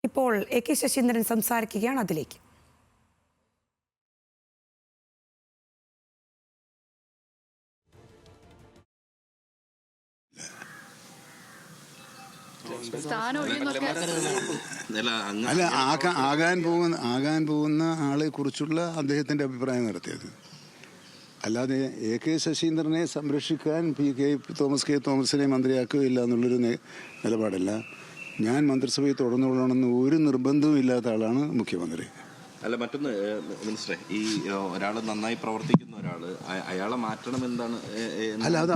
ഇപ്പോൾ A K Saseendran സംസാരിക്കുകയാണ്. അതിലേക്ക് അല്ല, ആകാൻ പോകുന്ന ആളെ കുറിച്ചുള്ള അദ്ദേഹത്തിന്റെ അഭിപ്രായം നടത്തിയത്. അല്ലാതെ എ കെ ശശീന്ദ്രനെ സംരക്ഷിക്കാൻ തോമസ് കെ തോമസിനെ മന്ത്രിയാക്കുകയില്ല എന്നുള്ളൊരു നിലപാടല്ല. ഞാൻ മന്ത്രിസഭയിൽ തുടർന്നുകൊള്ളണമെന്ന് ഒരു നിർബന്ധവും ഇല്ലാത്ത ആളാണ് മുഖ്യമന്ത്രി. അല്ല, മറ്റൊന്ന് മിനിസ്റ്ററെ, ഈ ഒരാൾ നന്നായി പ്രവർത്തിക്കുന്ന ഒരാള് അയാളെ മാറ്റണം എന്താണ്? അല്ല, അത്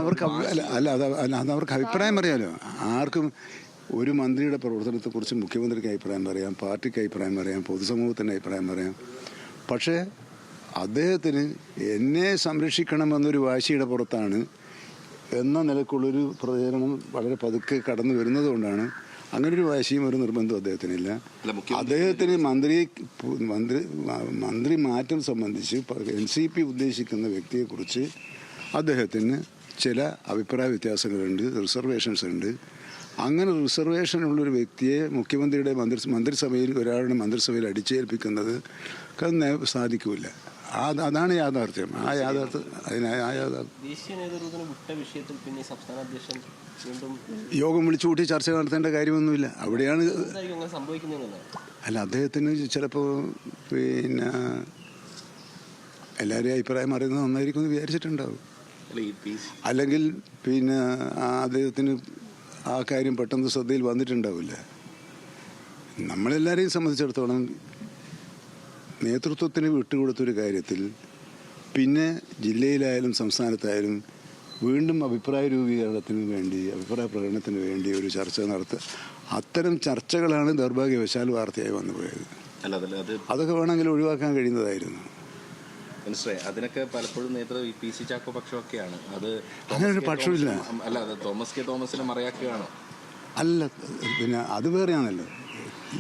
അവർക്ക് അഭിപ്രായം പറയാലോ. ആർക്കും ഒരു മന്ത്രിയുടെ പ്രവർത്തനത്തെക്കുറിച്ച് മുഖ്യമന്ത്രിക്ക് അഭിപ്രായം പറയാം, പാർട്ടിക്ക് അഭിപ്രായം പറയാം, പൊതുസമൂഹത്തിൻ്റെ അഭിപ്രായം പറയാം. പക്ഷേ അദ്ദേഹത്തിന് എന്നെ സംരക്ഷിക്കണമെന്നൊരു വാശിയുടെ പുറത്താണ് എന്ന നിലക്കുള്ളൊരു പ്രചരണം വളരെ പതുക്കെ കടന്നു വരുന്നത് കൊണ്ടാണ്. അങ്ങനൊരു വാശിയും ഒരു നിർബന്ധവും അദ്ദേഹത്തിനില്ല. അദ്ദേഹത്തിന് മന്ത്രി മാറ്റം സംബന്ധിച്ച് NCP ഉദ്ദേശിക്കുന്ന വ്യക്തിയെക്കുറിച്ച് അദ്ദേഹത്തിന് ചില അഭിപ്രായ വ്യത്യാസങ്ങളുണ്ട്, റിസർവേഷൻസ് ഉണ്ട്. അങ്ങനെ റിസർവേഷനുള്ളൊരു വ്യക്തിയെ മുഖ്യമന്ത്രിയുടെ മന്ത്രിസഭയിൽ ഒരാളുടെ മന്ത്രിസഭയിൽ അടിച്ചേൽപ്പിക്കുന്നത് സാധിക്കില്ല. അതാണ് യാഥാർത്ഥ്യം. യോഗം വിളിച്ചു കൂട്ടി ചർച്ച നടത്തേണ്ട കാര്യമൊന്നുമില്ല. അവിടെയാണ്. അല്ല, അദ്ദേഹത്തിന് ചിലപ്പോൾ എല്ലാവരെയും അഭിപ്രായം അറിയുന്നത് നന്നായിരിക്കും എന്ന് വിചാരിച്ചിട്ടുണ്ടാവും. അല്ലെങ്കിൽ അദ്ദേഹത്തിന് ആ കാര്യം പെട്ടെന്ന് ശ്രദ്ധയിൽ വന്നിട്ടുണ്ടാവില്ല. നമ്മളെല്ലാവരെയും സംബന്ധിച്ചിടത്തോളം നേതൃത്വത്തിന് വിട്ടുകൊടുത്തൊരു കാര്യത്തിൽ പിന്നെ ജില്ലയിലായാലും സംസ്ഥാനത്തായാലും വീണ്ടും അഭിപ്രായ രൂപീകരണത്തിന് വേണ്ടി, അഭിപ്രായ പ്രകടനത്തിന് വേണ്ടി ഒരു ചർച്ച നടത്തുക. അത്തരം ചർച്ചകളാണ് ദൗർഭാഗ്യവശാൽ വാർത്തയായി വന്നു പോയത്. അതൊക്കെ വേണമെങ്കിൽ ഒഴിവാക്കാൻ കഴിയുന്നതായിരുന്നു. അതിനൊക്കെ പലപ്പോഴും നേതൃത്വം PC ചാക്കോ പക്ഷമൊക്കെയാണ്. അത് അങ്ങനെ ഒരു പക്ഷമില്ല. അല്ല, അത് തോമസ് കെ തോമസിനെ മറയാക്കുകയാണോ? അല്ല, അത് വേറെയാണല്ലോ.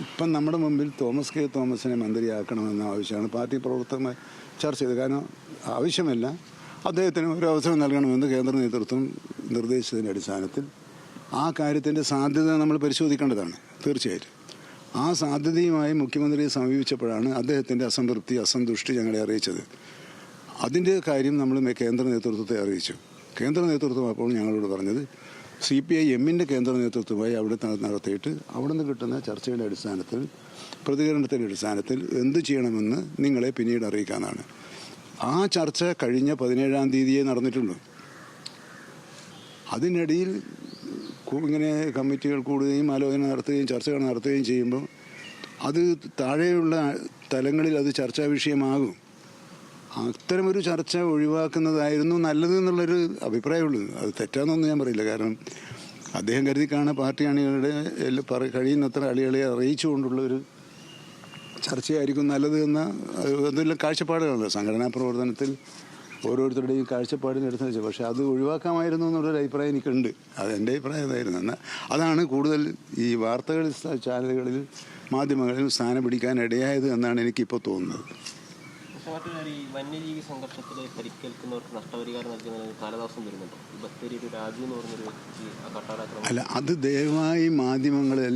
ഇപ്പം നമ്മുടെ മുമ്പിൽ തോമസ് കെ തോമസിനെ മന്ത്രിയാക്കണമെന്ന ആവശ്യമാണ് പാർട്ടി പ്രവർത്തകർ ചർച്ച ചെയ്തത്. കാരണം ആവശ്യമല്ല, അദ്ദേഹത്തിന് ഒരു അവസരം നൽകണമെന്ന് കേന്ദ്ര നേതൃത്വം നിർദ്ദേശിച്ചതിൻ്റെ അടിസ്ഥാനത്തിൽ ആ കാര്യത്തിൻ്റെ സാധ്യത നമ്മൾ പരിശോധിക്കേണ്ടതാണ് തീർച്ചയായിട്ടും. ആ സാധ്യതയുമായി മുഖ്യമന്ത്രിയെ സമീപിച്ചപ്പോഴാണ് അദ്ദേഹത്തിൻ്റെ അസന്തുഷ്ടി ഞങ്ങളെ അറിയിച്ചത്. അതിൻ്റെ കാര്യം നമ്മൾ കേന്ദ്ര നേതൃത്വത്തെ അറിയിച്ചു. കേന്ദ്ര നേതൃത്വം അപ്പോൾ ഞങ്ങളോട് പറഞ്ഞത് CPIMൻ്റെ കേന്ദ്ര നേതൃത്വമായി അവിടെ നടത്തിയിട്ട് അവിടെ നിന്ന് കിട്ടുന്ന ചർച്ചയുടെ അടിസ്ഥാനത്തിൽ, പ്രതികരണത്തിൻ്റെ അടിസ്ഥാനത്തിൽ എന്ത് ചെയ്യണമെന്ന് നിങ്ങളെ പിന്നീട് അറിയിക്കാമെന്നാണ്. ആ ചർച്ച കഴിഞ്ഞ 17-ാം തീയതിയെ നടന്നിട്ടുള്ളൂ. അതിനിടയിൽ ഇങ്ങനെ കമ്മിറ്റികൾ കൂടുകയും ആലോചന നടത്തുകയും ചർച്ചകൾ നടത്തുകയും ചെയ്യുമ്പോൾ അത് താഴെയുള്ള തലങ്ങളിൽ അത് ചർച്ചാ വിഷയമാകും. അത്തരമൊരു ചർച്ച ഒഴിവാക്കുന്നതായിരുന്നു നല്ലത് എന്നുള്ളൊരു അഭിപ്രായമുള്ളൂ. അത് തെറ്റാന്നൊന്നും ഞാൻ പറയില്ല. കാരണം അദ്ദേഹം കരുതി കാണുന്ന പാർട്ടി അണികളുടെ കഴിയുന്നത്ര അണികളെ അറിയിച്ചുകൊണ്ടുള്ളൊരു ചർച്ചയായിരിക്കും നല്ലത് എന്ന എന്തെല്ലാം കാഴ്ചപ്പാടുകളല്ലോ സംഘടനാ പ്രവർത്തനത്തിൽ ഓരോരുത്തരുടെയും കാഴ്ചപ്പാടിനെടുത്ത് വെച്ചത്. പക്ഷേ അത് ഒഴിവാക്കാമായിരുന്നു എന്നുള്ളൊരു അഭിപ്രായം എനിക്കുണ്ട്. അതെൻ്റെ അഭിപ്രായം അതായിരുന്നു. എന്നാൽ അതാണ് കൂടുതൽ ഈ വാർത്തകൾ ചാനലുകളിൽ, മാധ്യമങ്ങളിൽ സ്ഥാനം പിടിക്കാൻ ഇടയായത് എന്നാണ് എനിക്കിപ്പോൾ തോന്നുന്നത്. വന്യജീവി സംഘർഷത്തിൽ പരിക്കേൽക്കുന്നവർക്ക് നഷ്ടപരിഹാരം നൽകുന്നതിന് കാലതാമസം വരുന്നുണ്ടോ? ബത്തേരി രാജു എന്ന് പറഞ്ഞൊരു വ്യക്തി അല്ല, അത് ദയവായി മാധ്യമങ്ങളിൽ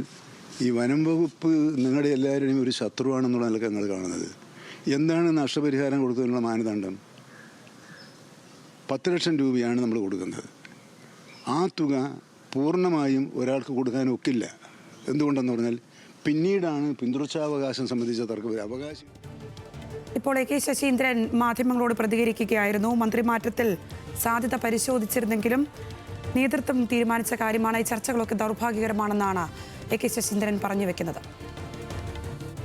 ഈ വനം വകുപ്പ് നിങ്ങളുടെ എല്ലാവരുടെയും ഒരു ശത്രുവാണെന്നുള്ള നിലക്ക് ഞങ്ങൾ കാണുന്നത്. എന്താണ് നഷ്ടപരിഹാരം കൊടുക്കുന്നതിനുള്ള മാനദണ്ഡം? 10 ലക്ഷം രൂപയാണ് നമ്മൾ കൊടുക്കുന്നത്. ആ തുക പൂർണ്ണമായും ഒരാൾക്ക് കൊടുക്കാൻ ഒക്കില്ല. എന്തുകൊണ്ടെന്ന് പറഞ്ഞാൽ പിന്നീടാണ് പിന്തുടർച്ചാവകാശം സംബന്ധിച്ച തർക്കം. അവകാശം ഇപ്പോൾ എ കെ ശശീന്ദ്രൻ മാധ്യമങ്ങളോട് പ്രതികരിക്കുകയായിരുന്നു. മന്ത്രിമാറ്റത്തിൽ സാധ്യത പരിശോധിച്ചിരുന്നെങ്കിലും നേതൃത്വം തീരുമാനിച്ച കാര്യമാണ്. ഈ ചർച്ചകളൊക്കെ ദൗർഭാഗ്യകരമാണെന്നാണ് എ കെ ശശീന്ദ്രൻ പറഞ്ഞു വെക്കുന്നത്.